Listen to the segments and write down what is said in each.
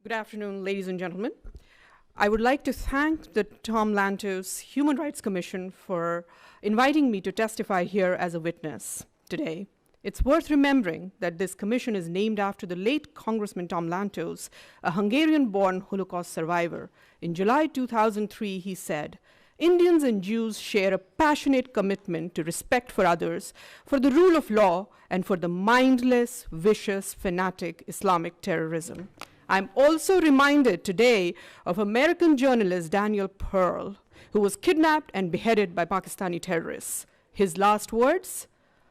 Good afternoon, ladies and gentlemen. I would like to thank the Tom Lantos Human Rights Commission for inviting me to testify here as a witness today. It's worth remembering that this commission is named after the late Congressman Tom Lantos, a Hungarian-born Holocaust survivor. In July 2003, he said, "Indians and Jews share a passionate commitment to respect for others, for the rule of law, and for the mindless, vicious, fanatic Islamic terrorism." I'm also reminded today of American journalist Daniel Pearl, who was kidnapped and beheaded by Pakistani terrorists. His last words,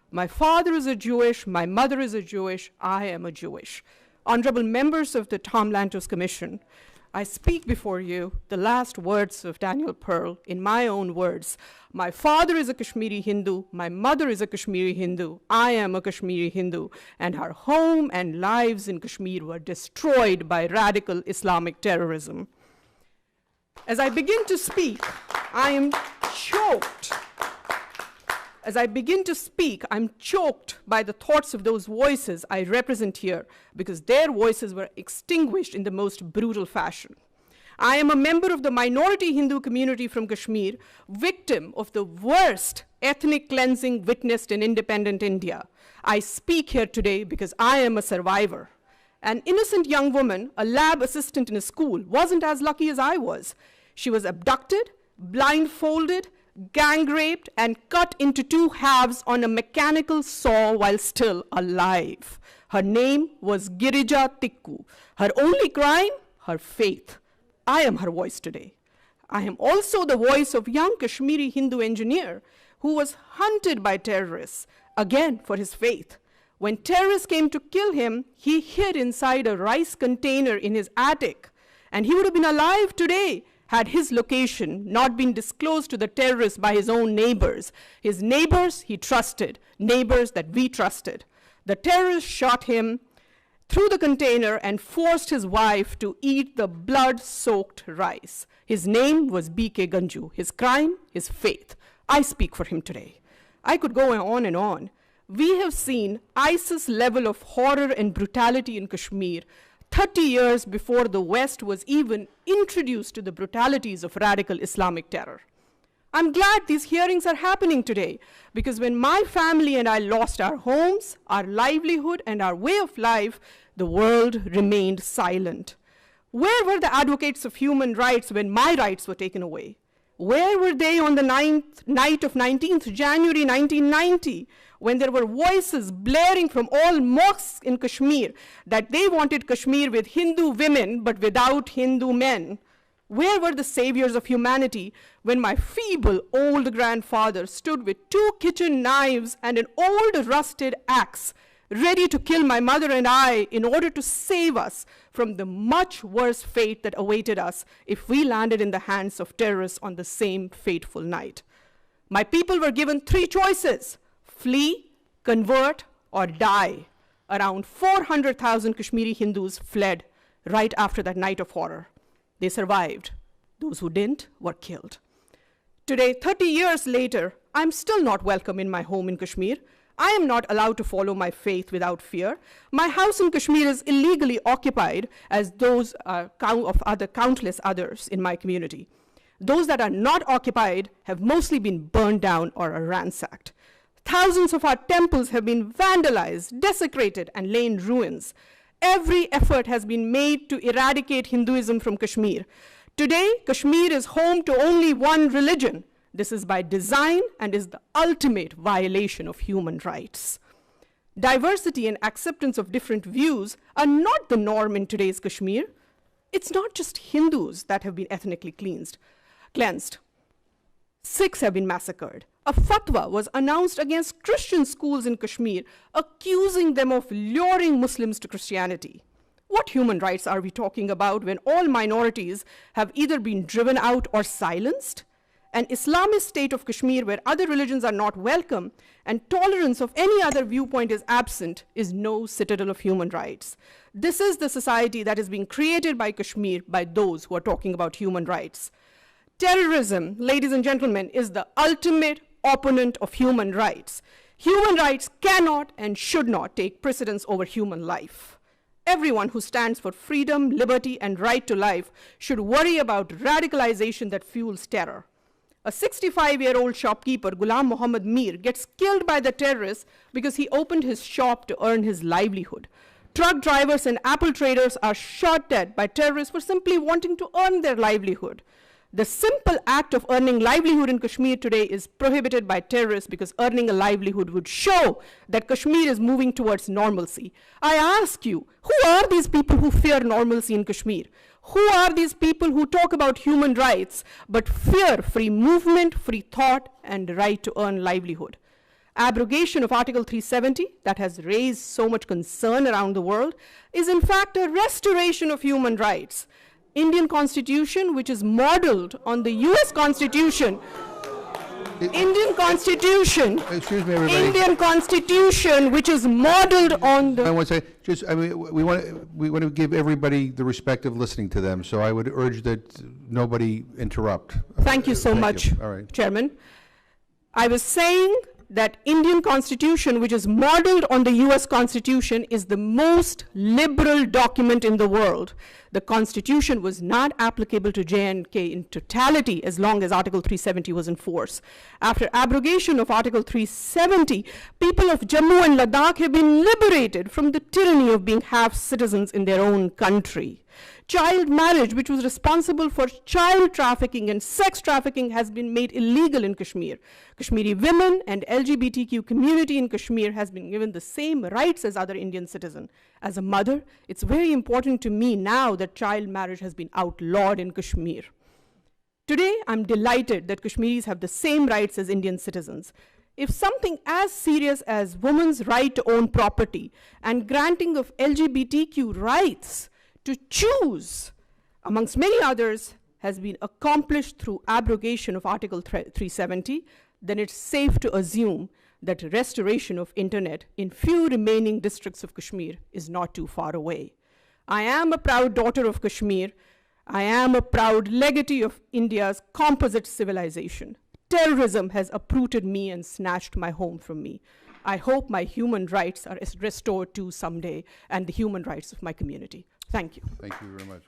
"My father is a Jewish, my mother is a Jewish, I am a Jewish." Honorable members of the Tom Lantos Commission, I speak before you the last words of Daniel Pearl in my own words. My father is a Kashmiri Hindu, my mother is a Kashmiri Hindu, I am a Kashmiri Hindu, and our home and lives in Kashmir were destroyed by radical Islamic terrorism. As I begin to speak, I am choked. As I begin to speak, I'm choked by the thoughts of those voices I represent here, because their voices were extinguished in the most brutal fashion. I am a member of the minority Hindu community from Kashmir, victim of the worst ethnic cleansing witnessed in independent India. I speak here today because I am a survivor. An innocent young woman, a lab assistant in a school, wasn't as lucky as I was. She was abducted, blindfolded, gang raped, and cut into two halves on a mechanical saw while still alive. Her name was Girija Tikku. Her only crime, her faith. I am her voice today. I am also the voice of young Kashmiri Hindu engineer who was hunted by terrorists, again for his faith. When terrorists came to kill him, he hid inside a rice container in his attic, and he would have been alive today had his location not been disclosed to the terrorists by his own neighbors. His neighbors he trusted, neighbors that we trusted. The terrorists shot him through the container and forced his wife to eat the blood-soaked rice. His name was B.K. Ganju. His crime, his faith. I speak for him today. I could go on and on. We have seen ISIS level of horror and brutality in Kashmir 30 years before the West was even introduced to the brutalities of radical Islamic terror. I'm glad these hearings are happening today, because when my family and I lost our homes, our livelihood, and our way of life, the world remained silent. Where were the advocates of human rights when my rights were taken away? Where were they on the night of 19th January 1990, when there were voices blaring from all mosques in Kashmir that they wanted Kashmir with Hindu women but without Hindu men? Where were the saviors of humanity when my feeble old grandfather stood with 2 kitchen knives and an old rusted axe, ready to kill my mother and I in order to save us from the much worse fate that awaited us if we landed in the hands of terrorists on the same fateful night? My people were given 3 choices: flee, convert, or die. Around 400,000 Kashmiri Hindus fled right after that night of horror. They survived. Those who didn't were killed. Today, 30 years later, I'm still not welcome in my home in Kashmir. I am not allowed to follow my faith without fear. My house in Kashmir is illegally occupied, as those of countless others in my community. Those that are not occupied have mostly been burned down or are ransacked. Thousands of our temples have been vandalized, desecrated, and lay in ruins. Every effort has been made to eradicate Hinduism from Kashmir. Today, Kashmir is home to only one religion. This is by design and is the ultimate violation of human rights. Diversity and acceptance of different views are not the norm in today's Kashmir. It's not just Hindus that have been ethnically cleansed. Sikhs have been massacred. A fatwa was announced against Christian schools in Kashmir, accusing them of luring Muslims to Christianity. What human rights are we talking about when all minorities have either been driven out or silenced? An Islamist state of Kashmir where other religions are not welcome and tolerance of any other viewpoint is absent is no citadel of human rights. This is the society that is being created by Kashmir by those who are talking about human rights. Terrorism, ladies and gentlemen, is the ultimate opponent of human rights. Human rights cannot and should not take precedence over human life. everyone who stands for freedom, liberty, and right to life should worry about radicalization that fuels terror. A 65-year-old shopkeeper, Ghulam Mohammed Mir, gets killed by the terrorists because he opened his shop to earn his livelihood. Truck drivers and apple traders are shot dead by terrorists for simply wanting to earn their livelihood. The simple act of earning livelihood in Kashmir today is prohibited by terrorists because earning a livelihood would show that Kashmir is moving towards normalcy. I ask you, who are these people who fear normalcy in Kashmir? Who are these people who talk about human rights but fear free movement, free thought, and right to earn livelihood? Abrogation of Article 370, that has raised so much concern around the world, is in fact a restoration of human rights. Indian Constitution, which is modeled on the US Constitution, Indian Constitution, excuse me, everybody. Indian Constitution, which is modeled on the... I want to say, just, I mean, we want to give everybody the respect of listening to them, so I would urge that nobody interrupt. Thank you so much, All right. Chairman. I was saying that Indian Constitution, which is modeled on the US Constitution, is the most liberal document in the world. The Constitution was not applicable to J&K in totality as long as Article 370 was in force. After abrogation of Article 370, people of Jammu and Ladakh have been liberated from the tyranny of being half citizens in their own country. Child marriage, which was responsible for child trafficking and sex trafficking, has been made illegal in Kashmir. Kashmiri women and LGBTQ community in Kashmir has been given the same rights as other Indian citizens. As a mother, it's very important to me now that child marriage has been outlawed in Kashmir. Today, I'm delighted that Kashmiris have the same rights as Indian citizens. If something as serious as women's right to own property and granting of LGBTQ rights to choose, amongst many others, has been accomplished through abrogation of Article 370, then it's safe to assume that restoration of internet in few remaining districts of Kashmir is not too far away. I am a proud daughter of Kashmir. I am a proud legatee of India's composite civilization. Terrorism has uprooted me and snatched my home from me. I hope my human rights are restored too someday, and the human rights of my community. Thank you. Thank you very much.